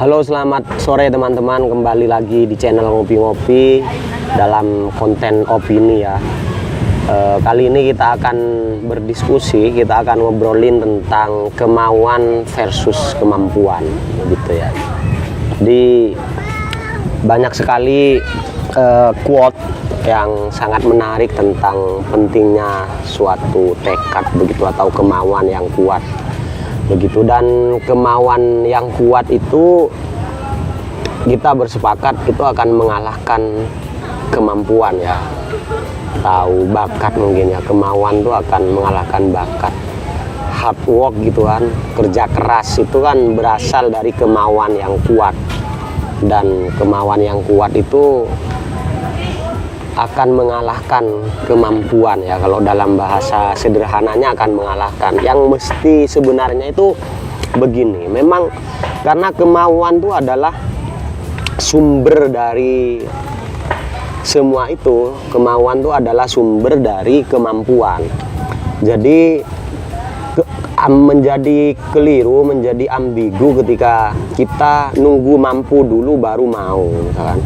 Halo, selamat sore teman-teman. Kembali lagi di channel Ngopi-Ngopi dalam konten opini ya. Kali ini kita akan berdiskusi, kita akan ngobrolin tentang kemauan versus kemampuan, gitu ya. Di banyak sekali quote yang sangat menarik tentang pentingnya suatu tekad begitu atau kemauan yang kuat begitu, dan kemauan yang kuat itu kita bersepakat itu akan mengalahkan kemampuan ya, tahu bakat mungkin ya. Kemauan itu akan mengalahkan bakat. Hard work gitu kan, kerja keras itu kan berasal dari kemauan yang kuat, dan kemauan yang kuat itu akan mengalahkan kemampuan ya. Kalau dalam bahasa sederhananya akan mengalahkan. Yang mesti sebenarnya itu begini, memang karena kemauan itu adalah sumber dari semua itu. Kemauan itu adalah sumber dari kemampuan. Jadi menjadi keliru, menjadi ambigu ketika kita nunggu mampu dulu baru mau, misalkan.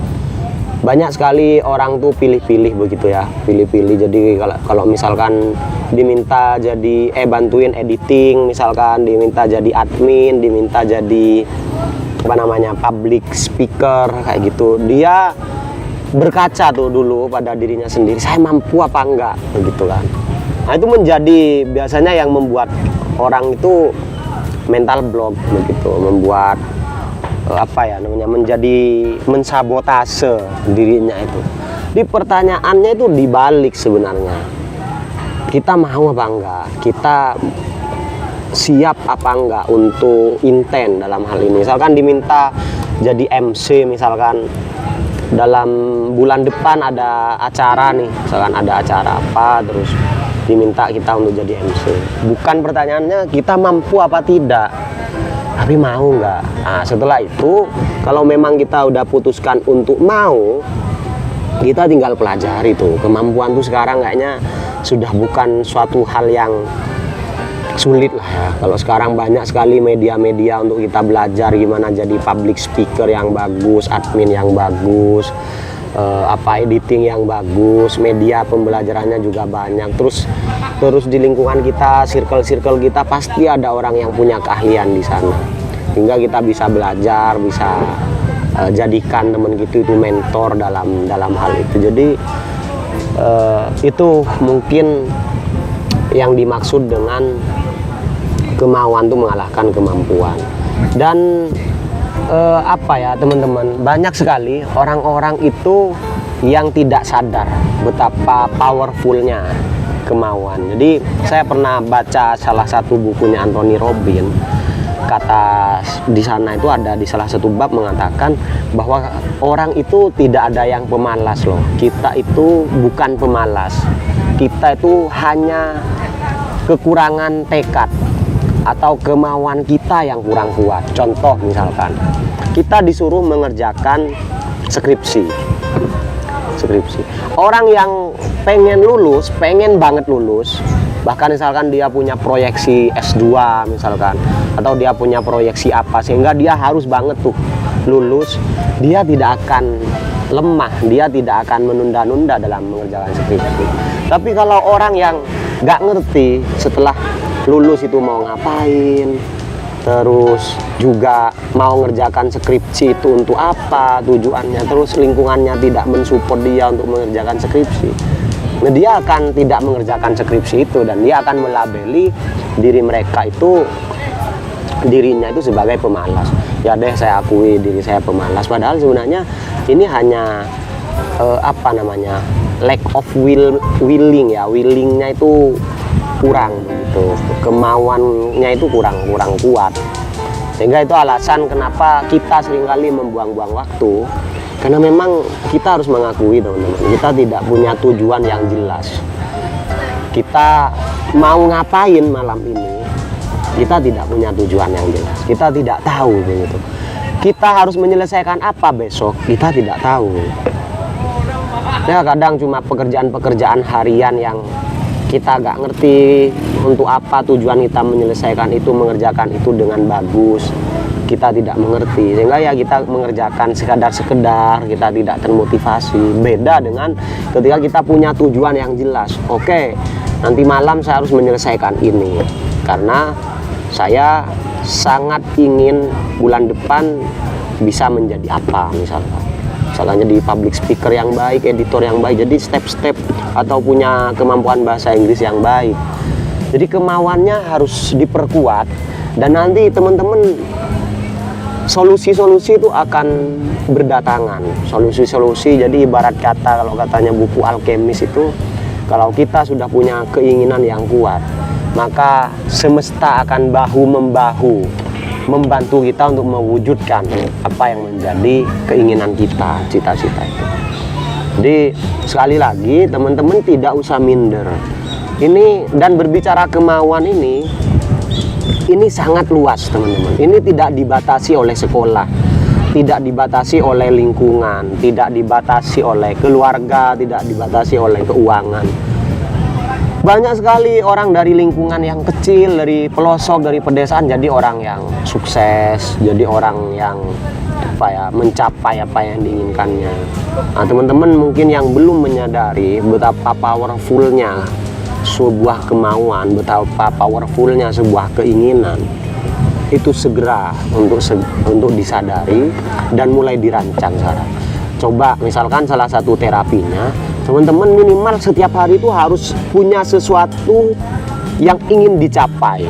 Banyak sekali orang tuh pilih-pilih begitu ya, pilih-pilih. Jadi kalau misalkan diminta jadi bantuin editing, misalkan diminta jadi admin, diminta jadi apa namanya public speaker kayak gitu, dia berkaca tuh dulu pada dirinya sendiri, saya mampu apa enggak begitu kan. Nah, itu menjadi biasanya yang membuat orang itu mental block begitu, membuat apa ya namanya, menjadi mensabotase dirinya itu. Di pertanyaannya itu dibalik sebenarnya, kita mau apa enggak, kita siap apa enggak untuk intent dalam hal ini. Misalkan diminta jadi MC, misalkan dalam bulan depan ada acara nih, misalkan ada acara apa, terus diminta kita untuk jadi MC. Bukan pertanyaannya kita mampu apa tidak, tapi mau nggak. Nah, setelah itu kalau memang kita udah putuskan untuk mau, kita tinggal pelajari tuh. Kemampuan tuh sekarang kayaknya sudah bukan suatu hal yang sulit lah ya. Kalau sekarang banyak sekali media-media untuk kita belajar gimana jadi public speaker yang bagus, admin yang bagus, editing yang bagus, media pembelajarannya juga banyak. Terus di lingkungan kita, circle kita pasti ada orang yang punya keahlian di sana, hingga kita bisa belajar, bisa jadikan teman gitu itu mentor dalam hal itu. Jadi itu mungkin yang dimaksud dengan kemauan itu mengalahkan kemampuan. Dan apa ya teman-teman, banyak sekali orang-orang itu yang tidak sadar betapa powerfulnya kemauan. Jadi saya pernah baca salah satu bukunya Anthony Robbins. Kata di sana itu ada di salah satu bab mengatakan bahwa orang itu tidak ada yang pemalas loh. Kita itu bukan pemalas, kita itu hanya kekurangan tekad atau kemauan kita yang kurang kuat. Contoh misalkan kita disuruh mengerjakan skripsi. Orang yang pengen lulus, pengen banget lulus, bahkan misalkan dia punya proyeksi S2 misalkan, atau dia punya proyeksi apa sehingga dia harus banget tuh lulus, dia tidak akan lemah, dia tidak akan menunda-nunda dalam mengerjakan skripsi. Tapi kalau orang yang nggak ngerti setelah lulus itu mau ngapain, terus juga mau ngerjakan skripsi itu untuk apa tujuannya, terus lingkungannya tidak mensupport dia untuk mengerjakan skripsi, nah dia akan tidak mengerjakan skripsi itu, dan dia akan melabeli dirinya itu sebagai pemalas. Ya deh, saya akui diri saya pemalas, padahal sebenarnya ini hanya lack of willing ya, willingnya itu kurang begitu, kemauannya itu kurang kuat, sehingga itu alasan kenapa kita seringkali membuang-buang waktu. Karena memang kita harus mengakui teman-teman, kita tidak punya tujuan yang jelas. Kita mau ngapain malam ini, kita tidak punya tujuan yang jelas, kita tidak tahu begitu. Kita harus menyelesaikan apa besok, kita tidak tahu. Ya kadang cuma pekerjaan-pekerjaan harian yang kita nggak ngerti untuk apa tujuan kita menyelesaikan itu, mengerjakan itu dengan bagus. kita tidak mengerti, sehingga ya kita mengerjakan sekedar kita tidak termotivasi. Beda dengan ketika kita punya tujuan yang jelas. Oke, nanti malam saya harus menyelesaikan ini karena saya sangat ingin bulan depan bisa menjadi apa, misalnya jadi public speaker yang baik, editor yang baik, jadi step-step atau punya kemampuan bahasa Inggris yang baik. Jadi kemauannya harus diperkuat, dan nanti teman-teman solusi-solusi itu akan berdatangan. Solusi-solusi, jadi ibarat kata, kalau katanya buku alkemis itu, kalau kita sudah punya keinginan yang kuat, maka semesta akan bahu-membahu membantu kita untuk mewujudkan apa yang menjadi keinginan kita, cita-cita itu. Jadi sekali lagi teman-teman tidak usah minder. Ini, dan berbicara kemauan ini sangat luas teman-teman. Ini tidak dibatasi oleh sekolah, tidak dibatasi oleh lingkungan, tidak dibatasi oleh keluarga, tidak dibatasi oleh keuangan. Banyak sekali orang dari lingkungan yang kecil, dari pelosok, dari pedesaan jadi orang yang sukses, jadi orang yang mencapai apa yang diinginkannya. Nah, teman-teman mungkin yang belum menyadari betapa powerfulnya sebuah kemauan, betapa powerfulnya sebuah keinginan, itu segera untuk disadari dan mulai dirancang sekarang. Coba misalkan salah satu terapinya, teman-teman minimal setiap hari itu harus punya sesuatu yang ingin dicapai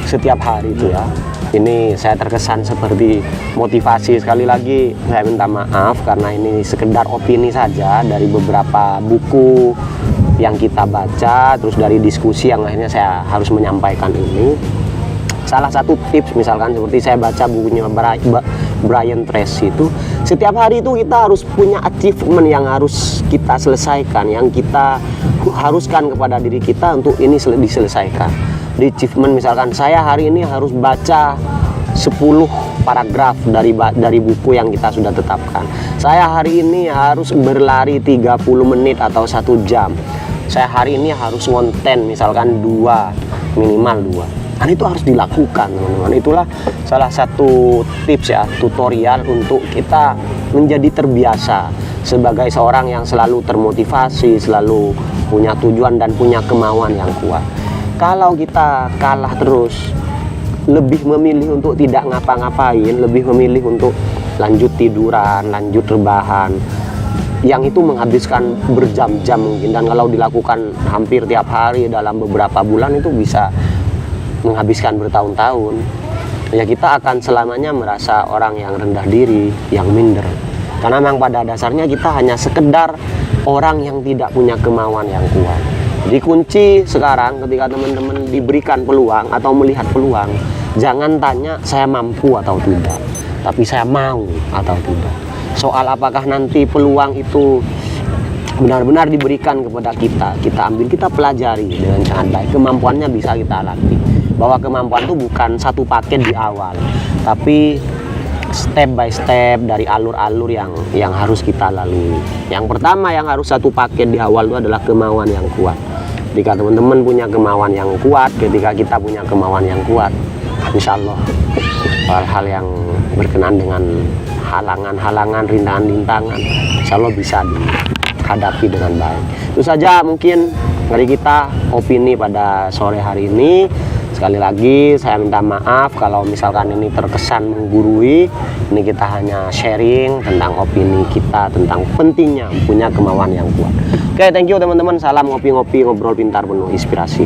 setiap hari itu ya. Ini saya terkesan seperti motivasi. Sekali lagi saya minta maaf karena ini sekedar opini saja dari beberapa buku yang kita baca, terus dari diskusi yang akhirnya saya harus menyampaikan ini. Salah satu tips misalkan seperti saya baca bukunya Brian Tracy itu, setiap hari itu kita harus punya achievement yang harus kita selesaikan, yang kita haruskan kepada diri kita untuk ini diselesaikan. Di achievement misalkan saya hari ini harus baca 10 paragraf dari buku yang kita sudah tetapkan. Saya hari ini harus berlari 30 menit atau 1 jam. Saya hari ini harus ngonten misalkan minimal 2. Dan itu harus dilakukan teman-teman. Itulah salah satu tips ya, tutorial untuk kita menjadi terbiasa sebagai seorang yang selalu termotivasi, selalu punya tujuan dan punya kemauan yang kuat. Kalau kita kalah terus, lebih memilih untuk tidak ngapa-ngapain, lebih memilih untuk lanjut tiduran, lanjut rebahan, yang itu menghabiskan berjam-jam mungkin, dan kalau dilakukan hampir tiap hari dalam beberapa bulan itu bisa menghabiskan bertahun-tahun. Ya kita akan selamanya merasa orang yang rendah diri, yang minder, karena memang pada dasarnya kita hanya sekedar orang yang tidak punya kemauan yang kuat. Jadi kunci sekarang ketika teman-teman diberikan peluang atau melihat peluang, jangan tanya saya mampu atau tidak, tapi saya mau atau tidak. Soal apakah nanti peluang itu benar-benar diberikan kepada kita ambil, kita pelajari dengan sangat baik. Kemampuannya bisa kita latih. Bahwa kemampuan itu bukan satu paket di awal, tapi step by step dari alur-alur yang harus kita lalui. Yang pertama yang harus satu paket di awal itu adalah kemauan yang kuat. Ketika teman-teman punya kemauan yang kuat, ketika kita punya kemauan yang kuat, insya Allah hal-hal yang berkenaan dengan halangan-halangan, rintangan-rintangan, insya Allah bisa dihadapi dengan baik. Itu saja mungkin dari kita opini pada sore hari ini. Sekali lagi saya minta maaf kalau misalkan ini terkesan menggurui. Ini kita hanya sharing tentang opini kita tentang pentingnya punya kemauan yang kuat. Oke, thank you teman-teman. Salam ngopi-ngopi, ngobrol pintar penuh inspirasi.